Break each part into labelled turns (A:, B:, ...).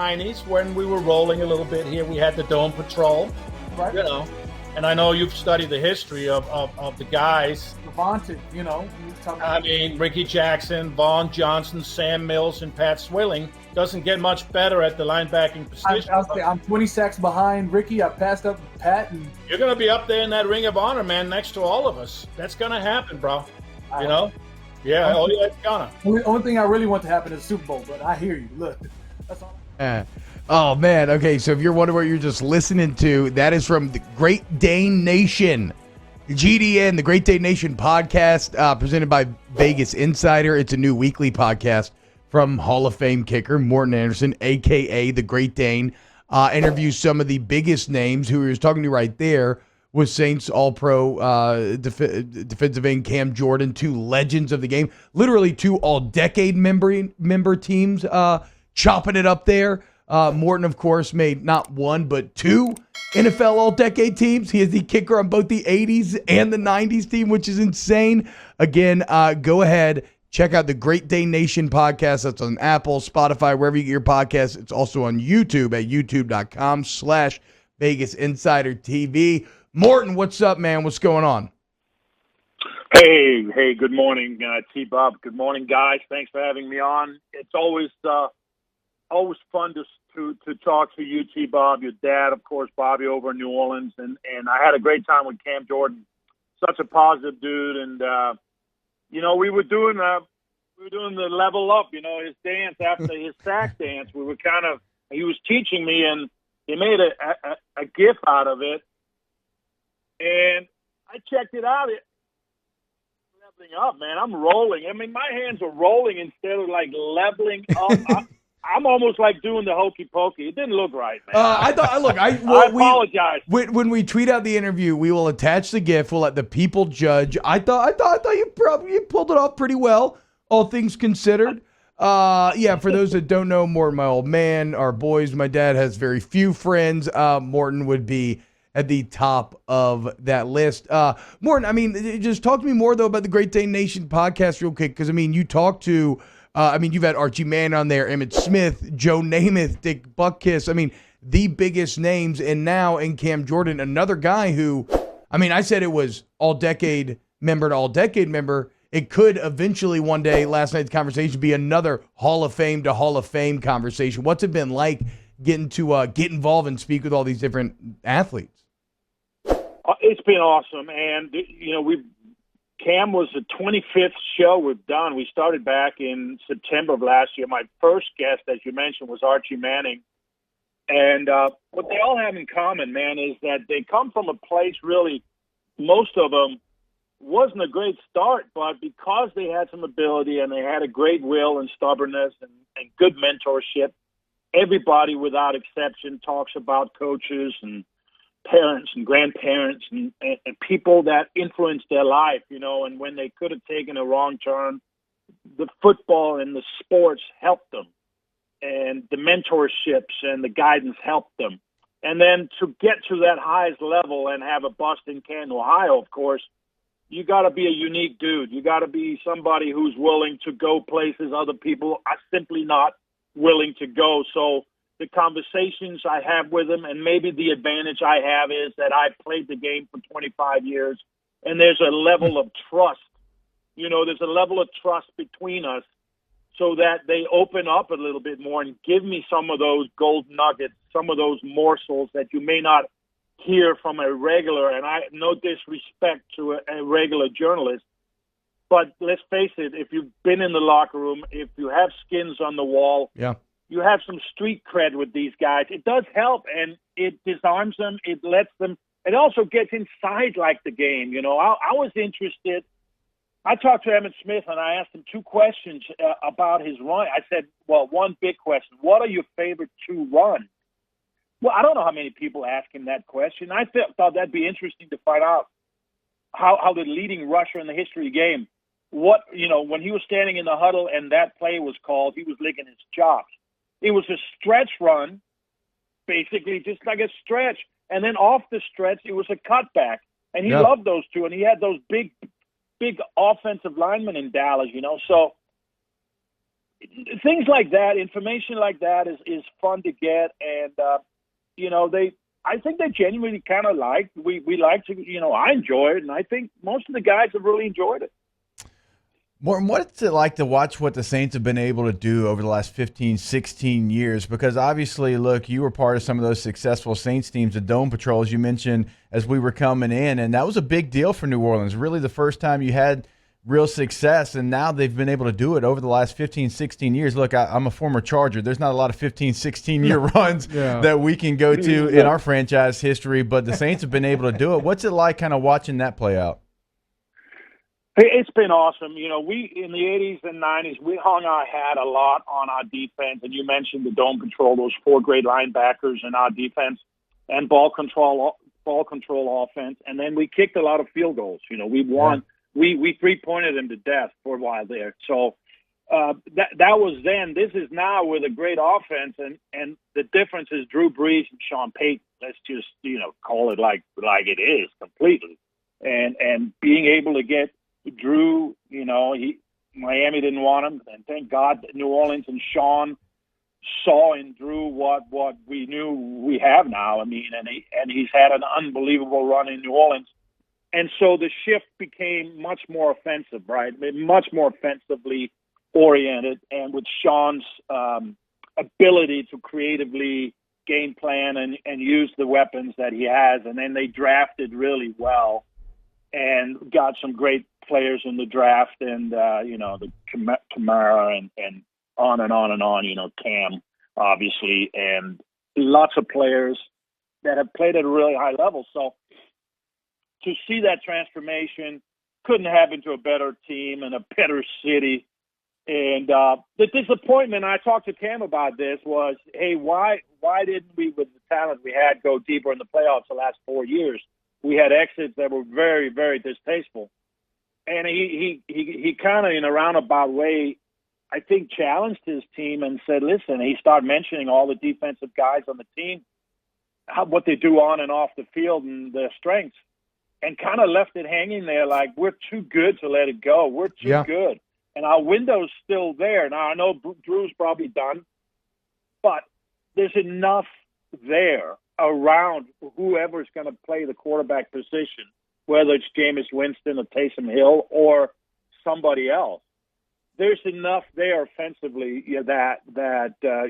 A: 90s when we were rolling a little bit here. We had the Dome Patrol,
B: Right.
A: you know. And I know you've studied the history of the guys.
B: The vaunted, you know.
A: I mean, Ricky Jackson, Vaughn Johnson, Sam Mills, and Pat Swilling. Doesn't get much better at the linebacking position.
B: I'm 20 sacks behind Ricky. I passed up Pat. And
A: you're going to be up there in that Ring of Honor, man, next to all of us. That's going to happen, bro. You know? Yeah, it's gonna.
B: Only thing I really want to happen is the Super Bowl, but I hear you. Look, that's all.
C: Oh, man. Okay, so if you're wondering what you're just listening to, that is from the Great Dane Nation. GDN, the Great Dane Nation podcast, presented by Vegas Insider. It's a new weekly podcast from Hall of Fame kicker Morten Andersen, a.k.a. the Great Dane. Interviews some of the biggest names. Who he was talking to right there was Saints All-Pro defensive end Cam Jordan, two legends of the game. Literally two all-decade member teams chopping it up there. Morten, of course, made not one but two NFL All-Decade teams. He is the kicker on both the 80s and the 90s team, which is insane. Again, go ahead, check out the Great Dane Nation podcast. That's on Apple, Spotify, wherever you get your podcasts. It's also on YouTube at youtube.com/Vegas Insider TV. Morten, what's up, man? What's going on?
D: Hey, good morning, T-Bob. Good morning, guys. Thanks for having me on. It's always fun to talk to you, T-Bob, your dad, of course, Bobby over in New Orleans, and I had a great time with Cam Jordan. Such a positive dude, and we were doing the level up, his dance after his sack dance. He was teaching me, and he made a gif out of it, and I checked it out. Leveling up, man. I'm rolling. I mean, my hands are rolling instead of like leveling up. I'm almost like doing the hokey pokey. It didn't look right, man.
C: I
D: apologize.
C: When we tweet out the interview, we will attach the GIF. We'll let the people judge. I thought you pulled it off pretty well, all things considered. For those that don't know, Morten, my old man, our boys, my dad has very few friends. Morten would be at the top of that list. Morten, I mean, just talk to me more though about the Great Dane Nation podcast, real quick, because I mean, you talked to. You've had Archie Mann on there, Emmitt Smith, Joe Namath, Dick Butkus. I mean, the biggest names. And now in Cam Jordan, another guy who, I mean, I said it was all-decade member to all-decade member. It could eventually one day, last night's conversation, be another Hall of Fame to Hall of Fame conversation. What's it been like getting to get involved and speak with all these different athletes?
D: It's been awesome. And, Cam was the 25th show we've done. We started back in September of last year. My first guest, as you mentioned, was Archie Manning. And what they all have in common, man, is that they come from a place really, most of them, wasn't a great start, but because they had some ability and they had a great will and stubbornness and good mentorship, everybody without exception talks about coaches and parents and grandparents and people that influenced their life, and when they could have taken a wrong turn, the football and the sports helped them, and the mentorships and the guidance helped them. And then to get to that highest level and have a bust in Canton, Ohio, of course, you got to be a unique dude. You got to be somebody who's willing to go places other people are simply not willing to go. So the conversations I have with him, and maybe the advantage I have is that I played the game for 25 years, and there's a level of trust. There's a level of trust between us so that they open up a little bit more and give me some of those gold nuggets, some of those morsels that you may not hear from a regular, and I no disrespect to a regular journalist, but let's face it, if you've been in the locker room, if you have skins on the wall, you have some street cred with these guys. It does help, and it disarms them. It lets them. It also gets inside like the game. I was interested. I talked to Emmitt Smith, and I asked him two questions about his run. I said, well, one big question. What are your favorite two runs? Well, I don't know how many people ask him that question. I thought that'd be interesting to find out how the leading rusher in the history of the game, when he was standing in the huddle and that play was called, he was licking his chops. It was a stretch run, basically just like a stretch. And then off the stretch, it was a cutback. And he loved those two. And he had those big offensive linemen in Dallas, So things like that, information like that is fun to get. And, I think they genuinely kind of we like to, I enjoy it. And I think most of the guys have really enjoyed it.
E: Morten, what's it like to watch what the Saints have been able to do over the last 15, 16 years? Because obviously, look, you were part of some of those successful Saints teams, the Dome Patrol, as you mentioned, as we were coming in. And that was a big deal for New Orleans, really the first time you had real success. And now they've been able to do it over the last 15, 16 years. Look, I'm a former Charger. There's not a lot of 15, 16-year runs that we can go to in our franchise history, but the Saints have been able to do it. What's it like kind of watching that play out?
D: It's been awesome. We in the 80s and 90s, we hung our hat a lot on our defense. And you mentioned the Dome Patrol, those 4 great linebackers in our defense and ball control offense. And then we kicked a lot of field goals. We won. Yeah. We 3-pointed them to death for a while there. So that was then. This is now with a great offense. And the difference is Drew Brees and Sean Payton. Let's just, call it like it is completely. And being able to get Drew, Miami didn't want him, and thank God that New Orleans and Sean saw in Drew what we knew we have now. I mean, and he's had an unbelievable run in New Orleans, and so the shift became much more offensive, right? Much more offensively oriented, and with Sean's ability to creatively game plan and use the weapons that he has, and then they drafted really well and got some great players in the draft, and the Kamara and on and on and on. Cam, obviously, and lots of players that have played at a really high level. So to see that transformation couldn't happen to a better team and a better city. And the disappointment, I talked to Cam about this, was, hey, why didn't we, with the talent we had, go deeper in the playoffs the last 4 years? We had exits that were very, very distasteful. And he kind of, in a roundabout way, I think, challenged his team and said, listen, he started mentioning all the defensive guys on the team, what they do on and off the field and their strengths, and kind of left it hanging there like, we're too good to let it go. We're too good. And our window's still there. Now, I know Drew's probably done, but there's enough there around whoever's going to play the quarterback position, whether it's Jameis Winston or Taysom Hill or somebody else. There's enough there offensively that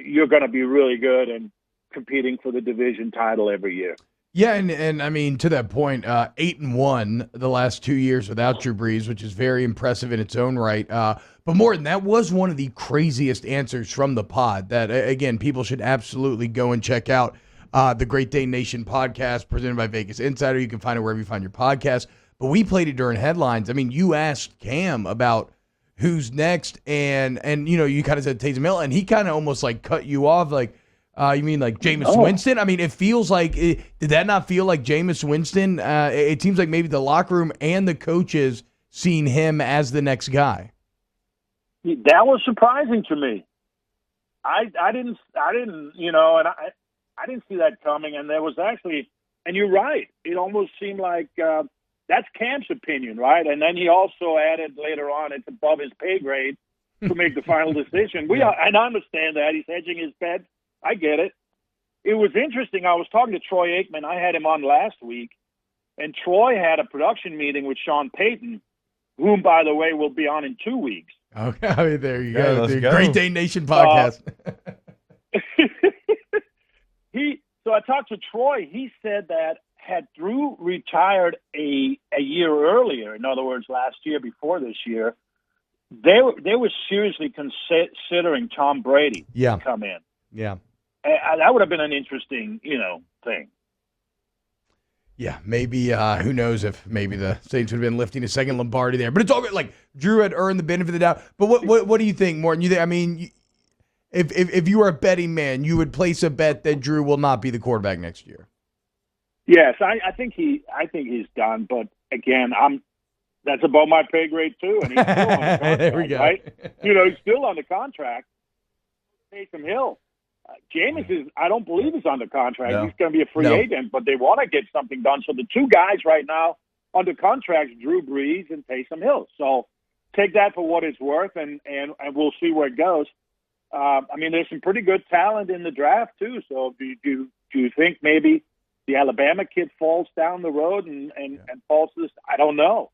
D: you're going to be really good and competing for the division title every year.
C: Yeah, and I mean, to that point, 8-1 the last 2 years without Drew Brees, which is very impressive in its own right. But Morten, that was one of the craziest answers from the pod that, again, people should absolutely go and check out. The Great Dane Nation Podcast presented by Vegas Insider. You can find it wherever you find your podcast. But we played it during headlines. I mean, you asked Cam about who's next, and you kind of said Taysom Hill, and he kind of almost like cut you off, like, you mean like Jameis Winston? I mean, it feels like, did that not feel like Jameis Winston? It seems like maybe the locker room and the coaches seeing him as the next guy.
D: That was surprising to me. I didn't, and I didn't see that coming, and there was actually, and you're right, it almost seemed like that's Cam's opinion, right? And then he also added later on, it's above his pay grade to make the final decision. And I understand that. He's hedging his bet. I get it. It was interesting. I was talking to Troy Aikman. I had him on last week, and Troy had a production meeting with Sean Payton, whom, by the way, will be on in 2 weeks.
C: Okay, there you go. The Great Dane Nation Podcast.
D: So I talked to Troy. He said that had Drew retired a year earlier, in other words, last year before this year, they were seriously considering Tom Brady to come in.
C: Yeah.
D: That would have been an interesting, thing.
C: Yeah, maybe, who knows if maybe the Saints would have been lifting a second Lombardi there. But it's all good. Like, Drew had earned the benefit of the doubt. But what do you think, Morten? If you were a betting man, you would place a bet that Drew will not be the quarterback next year.
D: Yes, I think he's done. But again, that's above my pay grade too, and he's still on the contract.
C: There we go.
D: Right? He's still on the contract. Taysom Hill, Jameis I don't believe he's under contract. No. He's going to be a free agent, but they want to get something done. So the two guys right now under contract, Drew Brees and Taysom Hill. So take that for what it's worth, and we'll see where it goes. I mean, there's some pretty good talent in the draft too. So do you think maybe the Alabama kid falls down the road and falls to this? I don't know.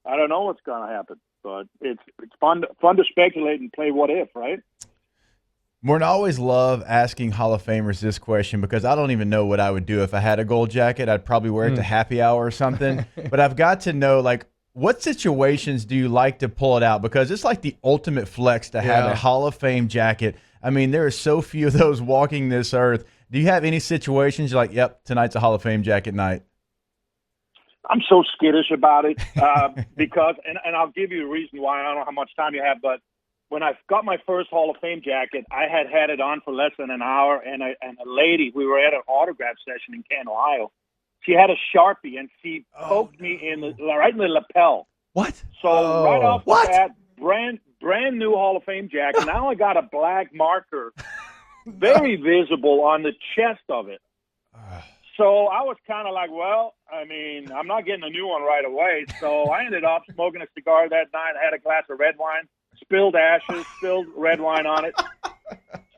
D: I don't know what's going to happen, but it's fun to speculate and play what if, right?
E: Morten, I always love asking Hall of Famers this question because I don't even know what I would do if I had a gold jacket. I'd probably wear it to happy hour or something. But I've got to know, like, what situations do you like to pull it out? Because it's like the ultimate flex to have a Hall of Fame jacket. I mean, there are so few of those walking this earth. Do you have any situations you're like, yep, tonight's a Hall of Fame jacket night?
D: I'm so skittish about it because, and I'll give you a reason why. I don't know how much time you have, but when I got my first Hall of Fame jacket, I had it on for less than an hour, and a lady, we were at an autograph session in Canton, Ohio. She had a Sharpie, and she poked me right in the lapel.
C: What?
D: So right off the bat, brand new Hall of Fame jacket. Now I got a black marker, very visible on the chest of it. So I was kind of like, well, I mean, I'm not getting a new one right away. So I ended up smoking a cigar that night. I had a glass of red wine, spilled ashes, spilled red wine on it.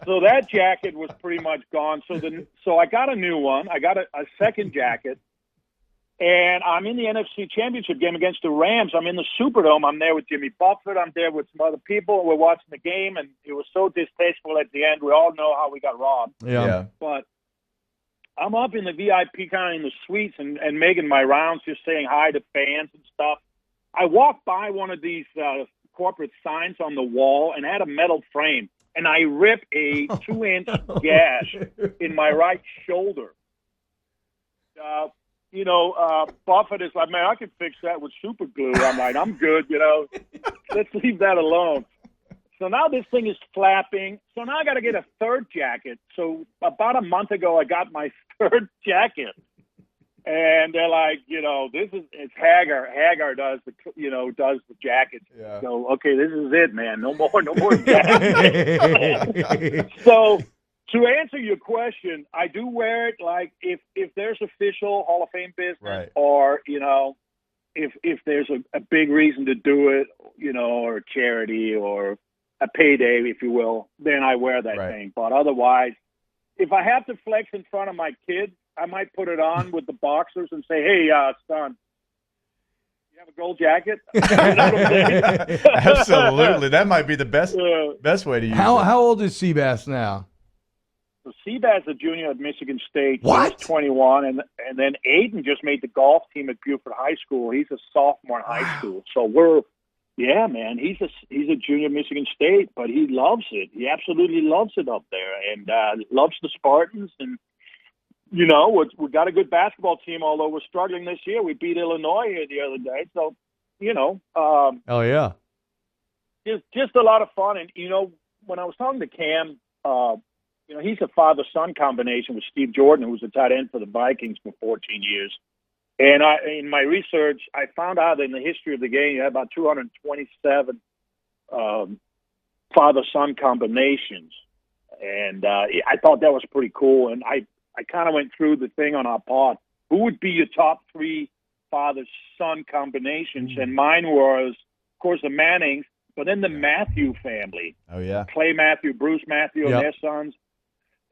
D: So that jacket was pretty much gone. So I got a new one. I got a second jacket. And I'm in the NFC Championship game against the Rams. I'm in the Superdome. I'm there with Jimmy Buffett. I'm there with some other people. We're watching the game, and it was so distasteful at the end. We all know how we got robbed.
C: Yeah.
D: But I'm up in the VIP kind of in the suites and making my rounds, just saying hi to fans and stuff. I walked by one of these corporate signs on the wall and had a metal frame, and I ripped a 2-inch gash in my right shoulder. Buffett is like, man, I can fix that with super glue. I'm like, I'm good, let's leave that alone. So now this thing is flapping. So now I got to get a third jacket. So about a month ago, I got my third jacket. And they're like, it's Hagar. Hagar does the jackets. Yeah. So, okay, this is it, man. No more jackets. So to answer your question, I do wear it like if there's official Hall of Fame business,
E: right,
D: or, if there's a big reason to do it, or a charity or a payday, if you will, then I wear that thing. But otherwise, if I have to flex in front of my kids, I might put it on with the boxers and say, hey, son, you have a gold jacket? You know what I'm saying?
E: Absolutely. That might be the best way to use it.
C: How old is Seabass now?
D: So Seabass is a junior at Michigan State.
C: What?
D: He's 21. And then Aiden just made the golf team at Buford High School. He's a sophomore in high school. So yeah, man, he's a junior at Michigan State, but he loves it. He absolutely loves it up there and loves the Spartans. And, we got a good basketball team, although we're struggling this year. We beat Illinois here the other day. So,
C: hell yeah.
D: Just a lot of fun. And, when I was talking to Cam, he's a father-son combination with Steve Jordan, who was a tight end for the Vikings for 14 years. And in my research, I found out that in the history of the game, you had about 227 father-son combinations. And I thought that was pretty cool. And I kind of went through the thing on our pod. Who would be your top 3 father-son combinations? And mine was, of course, the Mannings, but then the Matthew family.
E: Oh, yeah.
D: Clay Matthew, Bruce Matthew, and their sons.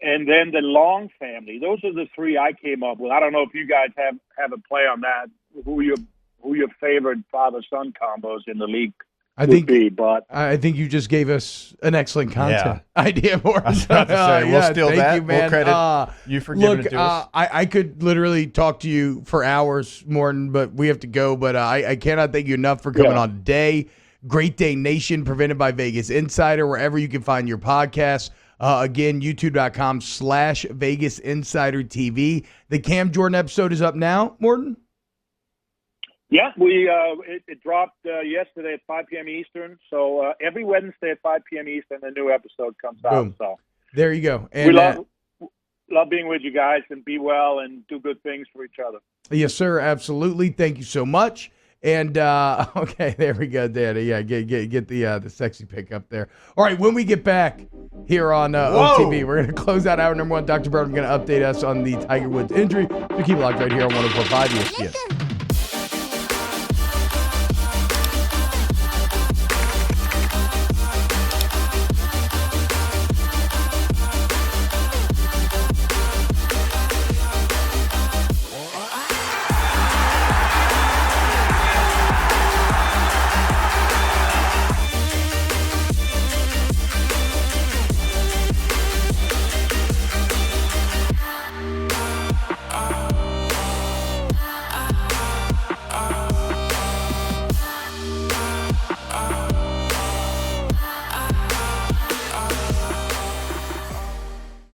D: And then the Long family. Those are the 3 I came up with. I don't know if you guys have a play on that. Who your favorite father-son combos in the league would be? But
C: I think you just gave us an excellent content idea, Morten.
E: I was about to say, we'll steal that.
C: You, man.
E: We'll credit you for giving it to us.
C: I could literally talk to you for hours, Morten, but we have to go. But I cannot thank you enough for coming on today. Great Dane Nation, presented by Vegas Insider, wherever you can find your podcasts. Again, youtube.com/Vegas Insider TV. The Cam Jordan episode is up now, Morten?
D: Yeah, it dropped yesterday at 5 p.m. Eastern. So every Wednesday at 5 p.m. Eastern, a new episode comes out.
C: Boom.
D: So
C: there you go. And
D: we love being with you guys, and be well and do good things for each other.
C: Yes, sir. Absolutely. Thank you so much. And okay, there we go, Danny. Yeah, get the sexy pick up there. All right, when we get back here on OTB, we're going to close out hour number 1. Dr. Brown is going to update us on the Tiger Woods injury. So keep it locked right here on 104.5 ESPN.